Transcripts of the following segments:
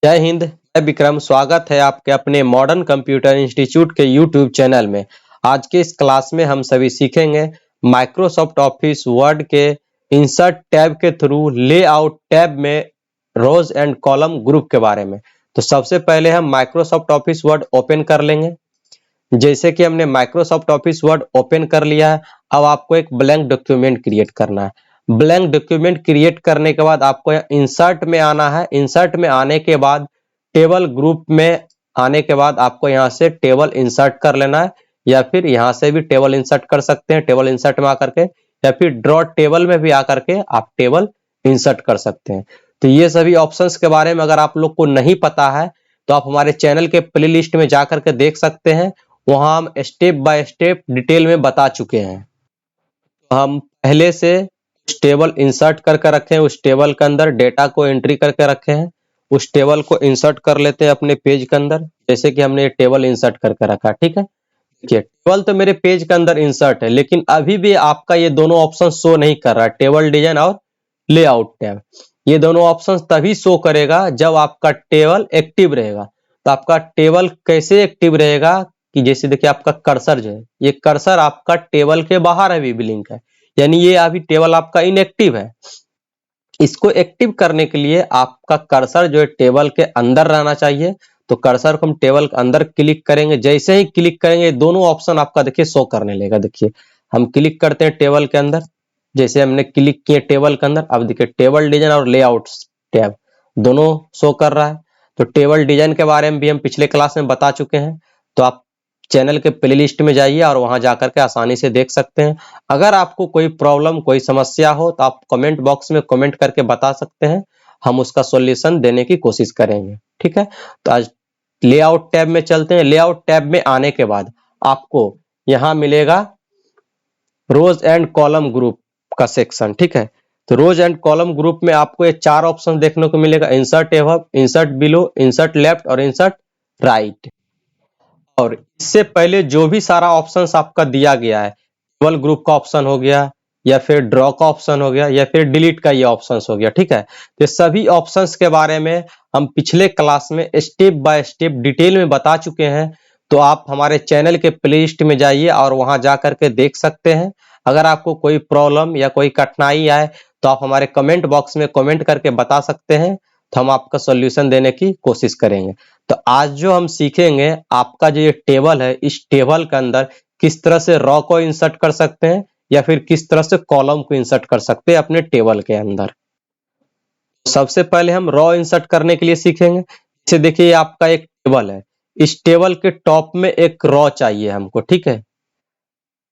जय हिंद। मैं विक्रम, स्वागत है आपके अपने मॉडर्न कंप्यूटर इंस्टीट्यूट के यूट्यूब चैनल में। आज के इस क्लास में हम सभी सीखेंगे माइक्रोसॉफ्ट ऑफिस वर्ड के इंसर्ट टैब के थ्रू लेआउट टैब में रोज एंड कॉलम ग्रुप के बारे में। तो सबसे पहले हम माइक्रोसॉफ्ट ऑफिस वर्ड ओपन कर लेंगे। जैसे कि हमने माइक्रोसॉफ्ट ऑफिस वर्ड ओपन कर लिया है, अब आपको एक ब्लैंक डॉक्यूमेंट क्रिएट करना है। ब्लैंक डॉक्यूमेंट क्रिएट करने के बाद आपको इंसर्ट में आना है। इंसर्ट में आने के बाद टेबल ग्रुप में आने के बाद आपको यहाँ से टेबल इंसर्ट कर लेना है, या फिर यहाँ से भी टेबल इंसर्ट कर सकते हैं टेबल इंसर्ट में आकर के, या फिर ड्रॉ टेबल में भी आकर के आप टेबल इंसर्ट कर सकते हैं। तो ये सभी ऑप्शंस के बारे में अगर आप लोग को नहीं पता है तो आप हमारे चैनल के प्लेलिस्ट में जाकर के देख सकते हैं। वहां हम स्टेप बाय स्टेप डिटेल में बता चुके हैं। तो हम पहले से उस टेबल इंसर्ट करके रखे हैं, उस टेबल के अंदर डेटा को एंट्री करके रखे हैं। उस टेबल को इंसर्ट कर लेते हैं अपने पेज के अंदर, जैसे कि हमने ये टेबल इंसर्ट करके रखा। ठीक है, देखिए टेबल तो मेरे पेज के अंदर इंसर्ट है, लेकिन अभी भी आपका ये दोनों ऑप्शन शो नहीं कर रहा है, टेबल डिजाइन और लेआउट टैब। ये दोनों ऑप्शन तभी शो करेगा जब आपका टेबल एक्टिव रहेगा। तो आपका टेबल कैसे एक्टिव रहेगा कि जैसे देखिए आपका कर्सर जो है, ये कर्सर आपका टेबल के बाहर अभी भी लिंक है, यानी ये अभी टेबल आपका इनएक्टिव है। इसको एक्टिव करने के लिए आपका कर्सर जो है टेबल के अंदर रहना चाहिए। तो कर्सर को हम टेबल के अंदर क्लिक करेंगे। जैसे ही क्लिक करेंगे दोनों ऑप्शन आपका देखिए शो करने लगेगा। देखिए हम क्लिक करते हैं टेबल के अंदर, जैसे हमने क्लिक किए टेबल के अंदर, अब देखिए टेबल डिजाइन और लेआउट टैब दोनों शो कर रहा है। तो टेबल डिजाइन के बारे में भी हम पिछले क्लास में बता चुके हैं, तो आप चैनल के प्लेलिस्ट में जाइए और वहां जाकर के आसानी से देख सकते हैं। अगर आपको कोई प्रॉब्लम कोई समस्या हो तो आप कमेंट बॉक्स में कमेंट करके बता सकते हैं, हम उसका सॉल्यूशन देने की कोशिश करेंगे। ठीक है, तो आज लेआउट टैब में चलते हैं। लेआउट टैब में आने के बाद आपको यहाँ मिलेगा रोज एंड कॉलम ग्रुप का सेक्शन। ठीक है, तो रोज एंड कॉलम ग्रुप में आपको ये चार ऑप्शन देखने को मिलेगा, insert above, insert below, insert left और इंसर्ट राइट। और इससे पहले जो भी सारा ऑप्शंस आपका दिया गया है, टेबल ग्रुप का ऑप्शन हो गया, या फिर ड्रॉ का ऑप्शन हो गया, या फिर डिलीट का ये ऑप्शंस हो गया। ठीक है, तो सभी ऑप्शंस के बारे में हम पिछले क्लास में स्टेप बाय स्टेप डिटेल में बता चुके हैं। तो आप हमारे चैनल के प्लेलिस्ट में जाइए और वहां जा करके देख सकते हैं। अगर आपको कोई प्रॉब्लम या कोई कठिनाई आए तो आप हमारे कमेंट बॉक्स में कमेंट करके बता सकते हैं, तो हम आपका सॉल्यूशन देने की कोशिश करेंगे। तो आज जो हम सीखेंगे, आपका जो ये टेबल है, इस टेबल के अंदर किस तरह से रॉ को इंसर्ट कर सकते हैं, या फिर किस तरह से कॉलम को इंसर्ट कर सकते हैं अपने टेबल के अंदर। सबसे पहले हम रॉ इंसर्ट करने के लिए सीखेंगे। जैसे देखिए ये आपका एक टेबल है, इस टेबल के टॉप में एक रॉ चाहिए हमको। ठीक है,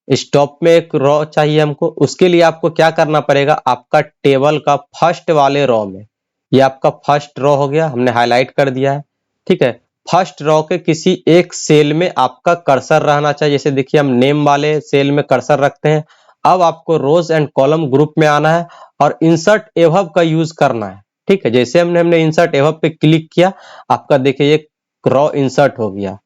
इस टॉप में एक रॉ चाहिए हमको। उसके लिए आपको क्या करना पड़ेगा, आपका टेबल का फर्स्ट वाले रॉ में, ये आपका फर्स्ट रॉ हो गया, हमने हाईलाइट कर दिया है। ठीक है, फर्स्ट रॉ के किसी एक सेल में आपका कर्सर रहना चाहिए। जैसे देखिए हम नेम वाले सेल में कर्सर रखते हैं। अब आपको रोज एंड कॉलम ग्रुप में आना है और इंसर्ट एबव का यूज करना है। ठीक है, जैसे हमने इंसर्ट एबव पे क्लिक किया, आपका देखिए ये रॉ इंसर्ट हो गया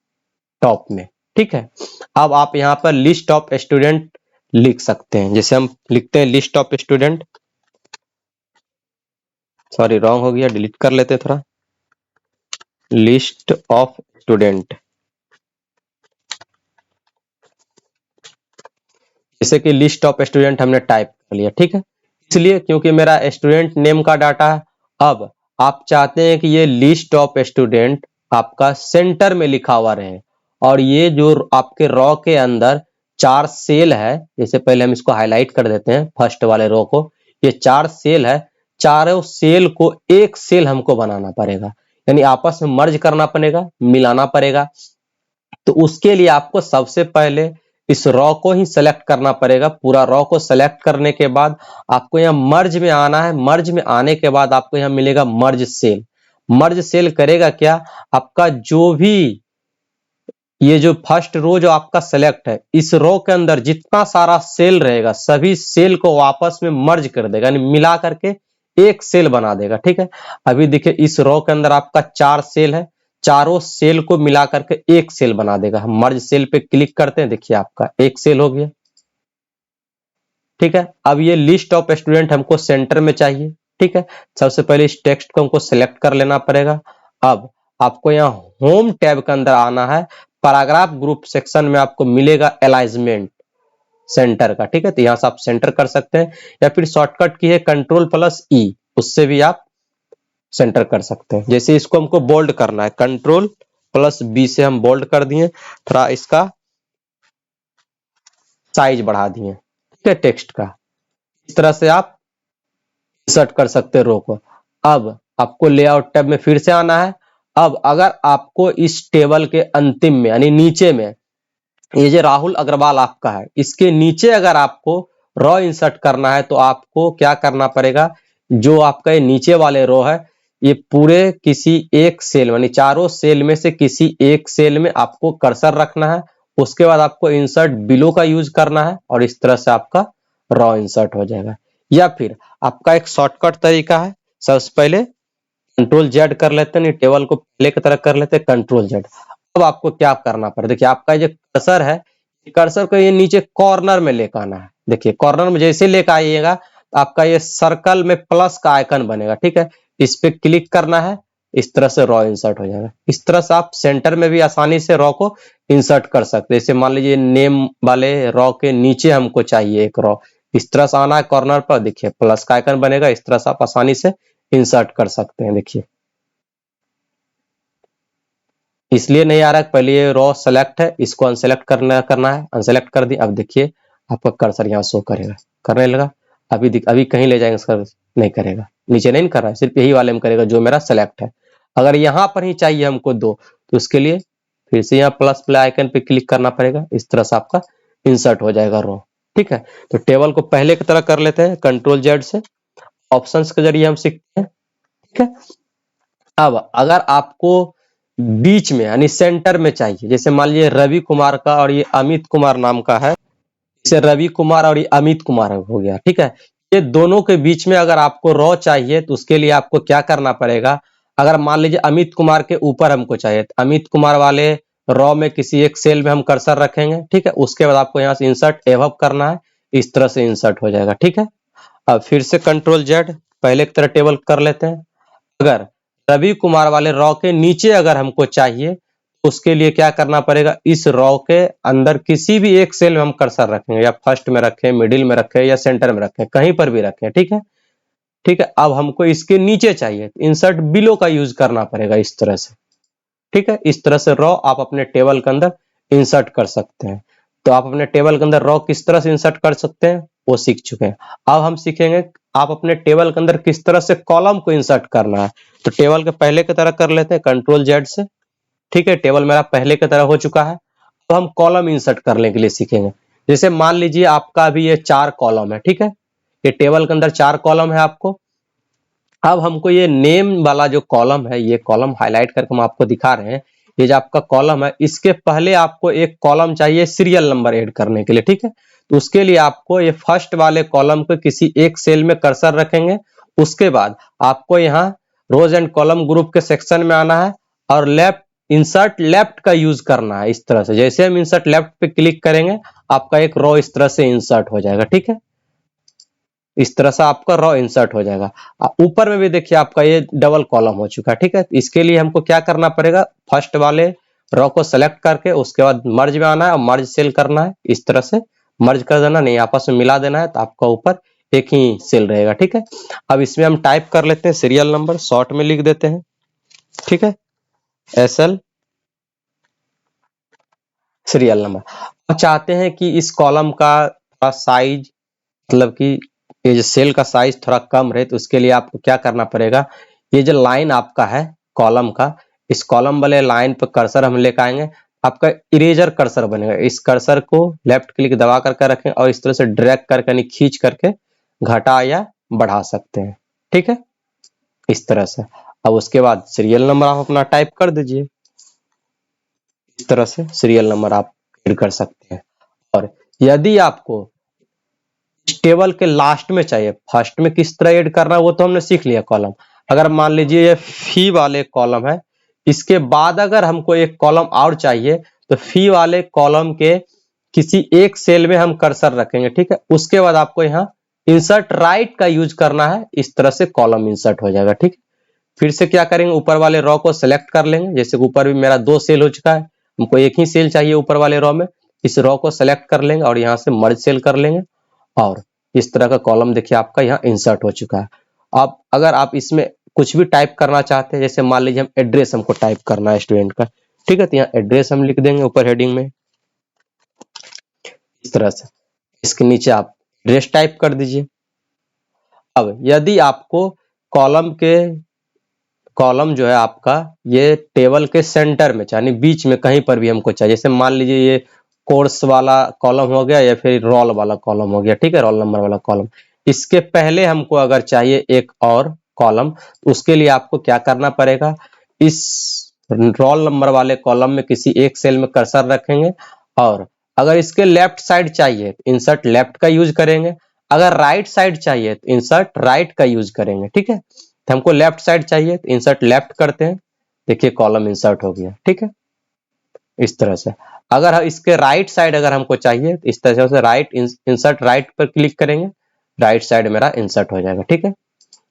टॉप में। ठीक है, अब आप यहाँ पर लिस्ट ऑफ स्टूडेंट लिख सकते हैं। जैसे हम लिखते हैं list of student, sorry wrong हो गया, डिलीट कर लेते हैं थोड़ा, लिस्ट ऑफ स्टूडेंट। जैसे कि लिस्ट ऑफ स्टूडेंट हमने टाइप कर लिया। ठीक है, इसलिए क्योंकि मेरा स्टूडेंट नेम का डाटा है। अब आप चाहते हैं कि ये लिस्ट ऑफ स्टूडेंट आपका सेंटर में लिखा हुआ रहे, और ये जो आपके रॉ के अंदर चार सेल है, जैसे पहले हम इसको हाईलाइट कर देते हैं फर्स्ट वाले रॉ को, ये चार सेल है, चारों सेल को एक सेल हमको बनाना पड़ेगा, यानी आपस में मर्ज करना पड़ेगा, मिलाना पड़ेगा। तो उसके लिए आपको सबसे पहले इस रॉ को ही सेलेक्ट करना पड़ेगा। पूरा रॉ को सेलेक्ट करने के बाद आपको यहाँ मर्ज में आना है। मर्ज में आने के बाद आपको यहाँ मिलेगा मर्ज सेल। मर्ज सेल करेगा क्या, आपका जो भी ये जो फर्स्ट रो जो आपका सेलेक्ट है, इस रो के अंदर जितना सारा सेल रहेगा सभी सेल को वापस में मर्ज कर देगा, यानी मिला करके एक सेल बना देगा। ठीक है, अभी देखिए इस रो के अंदर आपका चार सेल है, चारों सेल को मिला करके एक सेल बना देगा। हम मर्ज सेल पे क्लिक करते हैं, देखिए आपका एक सेल हो गया। ठीक है, अब ये लिस्ट ऑफ स्टूडेंट हमको सेंटर में चाहिए। ठीक है, सबसे पहले इस टेक्स्ट को हमको सिलेक्ट कर लेना पड़ेगा। अब आपको यहाँ होम टैब के अंदर आना है, पैराग्राफ ग्रुप सेक्शन में आपको मिलेगा अलाइनमेंट सेंटर का, ठीक है। तो यहाँ से आप सेंटर कर सकते हैं, या फिर शॉर्टकट की है Ctrl+E, उससे भी आप सेंटर कर सकते हैं। जैसे इसको हमको बोल्ड करना है, Ctrl+B से हम बोल्ड कर दिए, थोड़ा इसका साइज बढ़ा दिए, ठीक है, टेक्स्ट का। इस तरह से आप इंसर्ट कर सकते हैं रो को। अब आपको लेआउट टैब में फिर से आना है। अब अगर आपको इस टेबल के अंतिम में यानी नीचे में ये जो राहुल अग्रवाल आपका है, इसके नीचे अगर आपको रो इंसर्ट करना है तो आपको क्या करना पड़ेगा, जो आपका ये नीचे वाले रो है, ये पूरे किसी एक सेल यानी चारों सेल में से किसी एक सेल में आपको कर्सर रखना है। उसके बाद आपको इंसर्ट बिलो का यूज करना है और इस तरह से आपका रो इंसर्ट हो जाएगा। या फिर आपका एक शॉर्टकट तरीका है, सबसे पहले Ctrl+Z कर लेते हैं, टेबल को पहले की तरह कर लेते हैं, Ctrl+Z। अब आपको क्या करना पड़ेगा, देखिए आपका जो कर्सर है, कर्सर को ये नीचे कॉर्नर में लेकर आना है। देखिए कॉर्नर में जैसे लेकर आइएगा तो आपका ये सर्कल में प्लस का आइकन बनेगा, ठीक है। इस पे क्लिक करना है, इस तरह से रो इंसर्ट हो जाएगा। इस तरह से आप सेंटर में भी आसानी से रो को इंसर्ट कर सकते हैं। जैसे मान लीजिए नेम वाले रो के नीचे हमको चाहिए एक रो, इस तरह से आना है कॉर्नर पर, देखिए प्लस का आइकन बनेगा, इस तरह से आप आसानी से इंसर्ट कर सकते हैं। देखिए इसलिए नहीं आ रहा है, पहले ये रो सेलेक्ट है, इसको अनसेलेक्ट करना है, अनसेलेक्ट कर दी। अब देखिए आपका कर्सर यहाँ शो करेगा, करने लगा। अभी कहीं ले जाएंगे सर, नहीं करेगा, नीचे नहीं कर रहा है, सिर्फ यही वाले में करेगा जो मेरा सेलेक्ट है। अगर यहाँ पर ही चाहिए हमको दो, तो उसके लिए फिर से यहाँ प्लस प्ले आइकन पे क्लिक करना पड़ेगा, इस तरह से आपका इंसर्ट हो जाएगा रो, ठीक है। तो टेबल को पहले की तरह कर लेते हैं Ctrl+Z से, ऑप्शंस के जरिए हम सीखते हैं, ठीक है। अब अगर आपको बीच में यानी सेंटर में चाहिए, जैसे मान लीजिए रवि कुमार का और ये अमित कुमार नाम का है, जैसे रवि कुमार और ये अमित कुमार हो गया, ठीक है। ये दोनों के बीच में अगर आपको रो चाहिए तो उसके लिए आपको क्या करना पड़ेगा, अगर मान लीजिए अमित कुमार के ऊपर हमको चाहिए तो अमित कुमार वाले रो में किसी एक सेल में हम कर्सर रखेंगे, ठीक है। उसके बाद आपको यहाँ से इंसर्ट एबव करना है, इस तरह से इंसर्ट हो जाएगा, ठीक है। अब फिर से Ctrl+Z पहले की तरह टेबल कर लेते हैं। अगर रवि कुमार वाले रो के नीचे अगर हमको चाहिए तो उसके लिए क्या करना पड़ेगा, इस रो के अंदर किसी भी एक सेल में हम कर्सर रखेंगे, या फर्स्ट में रखें, मिडिल में रखें या सेंटर में रखें, कहीं पर भी रखें, ठीक है। ठीक है, अब हमको इसके नीचे चाहिए, इंसर्ट बिलो का यूज करना पड़ेगा इस तरह से, ठीक है। इस तरह से रो आप अपने टेबल के अंदर इंसर्ट कर सकते हैं। तो आप अपने टेबल के अंदर रो किस तरह से इंसर्ट कर सकते हैं वो सीख चुके हैं। अब हम सीखेंगे आप अपने टेबल के अंदर किस तरह से कॉलम को इंसर्ट करना है। तो टेबल के पहले की तरह कर लेते हैं Ctrl+Z से, ठीक है। टेबल मेरा पहले की तरह हो चुका है। तो हम कॉलम इंसर्ट करने के लिए सीखेंगे। जैसे मान लीजिए आपका भी ये 4 कॉलम है, ठीक है। ये टेबल के अंदर 4 कॉलम है आपको। अब हमको ये नेम वाला जो कॉलम है, ये कॉलम हाईलाइट करके हम आपको दिखा रहे हैं, ये जो आपका कॉलम है, इसके पहले आपको एक कॉलम चाहिए सीरियल नंबर ऐड करने के लिए, ठीक है। तो उसके लिए आपको ये फर्स्ट वाले कॉलम को किसी एक सेल में कर्सर रखेंगे। उसके बाद आपको यहाँ रोज एंड कॉलम ग्रुप के सेक्शन में आना है और लेफ्ट इंसर्ट लेफ्ट का यूज करना है। इस तरह से जैसे हम इंसर्ट लेफ्ट पे क्लिक करेंगे, आपका एक रो इस तरह से इंसर्ट हो जाएगा, ठीक है। इस तरह से आपका रो इंसर्ट हो जाएगा। ऊपर में भी देखिए आपका ये डबल कॉलम हो चुका है, ठीक है। इसके लिए हमको क्या करना पड़ेगा, फर्स्ट वाले रो को सेलेक्ट करके उसके बाद मर्ज में आना है और मर्ज सेल करना है, इस तरह से मर्ज कर देना, नहीं आपस में मिला देना है, तो आपका ऊपर एक ही सेल रहेगा, ठीक है। अब इसमें हम टाइप कर लेते हैं सीरियल नंबर, शॉर्ट में लिख देते हैं, ठीक है, SL सीरियल नंबर। अब चाहते हैं कि इस कॉलम का साइज, मतलब कि ये जो सेल का साइज थोड़ा कम रहे, तो उसके लिए आपको क्या करना पड़ेगा, ये जो लाइन आपका है कॉलम का, इस कॉलम वाले लाइन पर कर्सर हम लेकर आएंगे, आपका इरेजर कर्सर बनेगा। इस कर्सर को लेफ्ट क्लिक दबा करके रखें और इस तरह से ड्रैग करके यानी खींच करके घटा या बढ़ा सकते हैं, ठीक है, इस तरह से। अब उसके बाद सीरियल नंबर आप अपना टाइप कर दीजिए, इस तरह से सीरियल नंबर आप एड कर सकते हैं। और यदि आपको टेबल के लास्ट में चाहिए, फर्स्ट में किस तरह ऐड करना है वो तो हमने सीख लिया कॉलम। अगर मान लीजिए ये फी वाले कॉलम है, इसके बाद अगर हमको एक कॉलम और चाहिए तो फी वाले कॉलम के किसी एक सेल में हम कर्सर रखेंगे, ठीक है। उसके बाद आपको यहाँ इंसर्ट राइट का यूज करना है, इस तरह से कॉलम इंसर्ट हो जाएगा, ठीक है। फिर से क्या करेंगे, ऊपर वाले रो को सिलेक्ट कर लेंगे। जैसे ऊपर भी मेरा 2 सेल हो चुका है, हमको एक ही सेल चाहिए ऊपर वाले रो में, इस रो को सिलेक्ट कर लेंगे और यहाँ से मर्ज सेल कर लेंगे और इस तरह का कॉलम देखिए आपका यहाँ इंसर्ट हो चुका है। अब अगर आप इसमें कुछ भी टाइप करना चाहते हैं, जैसे मान लीजिए हम एड्रेस हमको टाइप करना है स्टूडेंट का, ठीक है, तो यहाँ एड्रेस हम लिख देंगे ऊपर हेडिंग में इस तरह से। इसके नीचे आप एड्रेस टाइप कर दीजिए। अब यदि आपको कॉलम जो है आपका ये टेबल के सेंटर में यानी बीच में कहीं पर भी हमको चाहिए, जैसे मान लीजिए ये कोर्स वाला कॉलम हो गया या फिर रोल वाला कॉलम हो गया, ठीक है, रोल नंबर वाला कॉलम, इसके पहले हमको अगर चाहिए एक और कॉलम, उसके लिए आपको क्या करना पड़ेगा, इस रोल नंबर वाले कॉलम में किसी एक सेल में कर्सर रखेंगे और अगर इसके लेफ्ट साइड चाहिए तो इंसर्ट लेफ्ट का यूज करेंगे, अगर राइट साइड चाहिए तो इंसर्ट राइट का यूज करेंगे, ठीक है। तो हमको लेफ्ट साइड चाहिए तो इंसर्ट लेफ्ट करते हैं, देखिए कॉलम इंसर्ट हो गया, ठीक है, इस तरह से। अगर इसके राइट साइड अगर हमको चाहिए तो इस तरह से राइट इंसर्ट राइट पर क्लिक करेंगे, राइट साइड मेरा इंसर्ट हो जाएगा, ठीक है।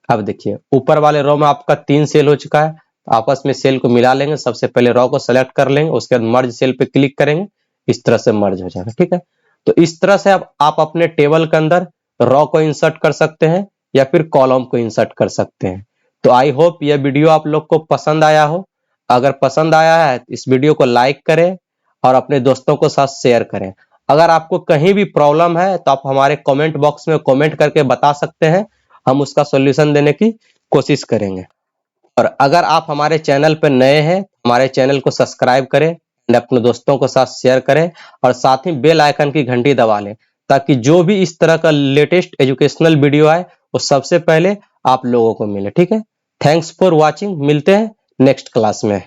अब देखिए ऊपर वाले रो में आपका 3 सेल हो चुका है, आपस में सेल को मिला लेंगे, सबसे पहले रो को सेलेक्ट कर लेंगे, उसके बाद मर्ज सेल पे क्लिक करेंगे, इस तरह से मर्ज हो जाएगा, ठीक है। तो इस तरह से आप अपने टेबल के अंदर रो को इंसर्ट कर सकते हैं या फिर कॉलम को इंसर्ट कर सकते हैं। तो आई होप यह वीडियो आप लोग को पसंद आया हो। अगर पसंद आया है तो इस वीडियो को लाइक करें और अपने दोस्तों के साथ शेयर करें। अगर आपको कहीं भी प्रॉब्लम है तो आप हमारे कमेंट बॉक्स में कमेंट करके बता सकते हैं, हम उसका सॉल्यूशन देने की कोशिश करेंगे। और अगर आप हमारे चैनल पर नए हैं, हमारे चैनल को सब्सक्राइब करें और अपने दोस्तों के साथ शेयर करें और साथ ही बेल आइकन की घंटी दबा लें, ताकि जो भी इस तरह का लेटेस्ट एजुकेशनल वीडियो आए वो सबसे पहले आप लोगों को मिले, ठीक है। थैंक्स फॉर वॉचिंग, मिलते हैं नेक्स्ट क्लास में।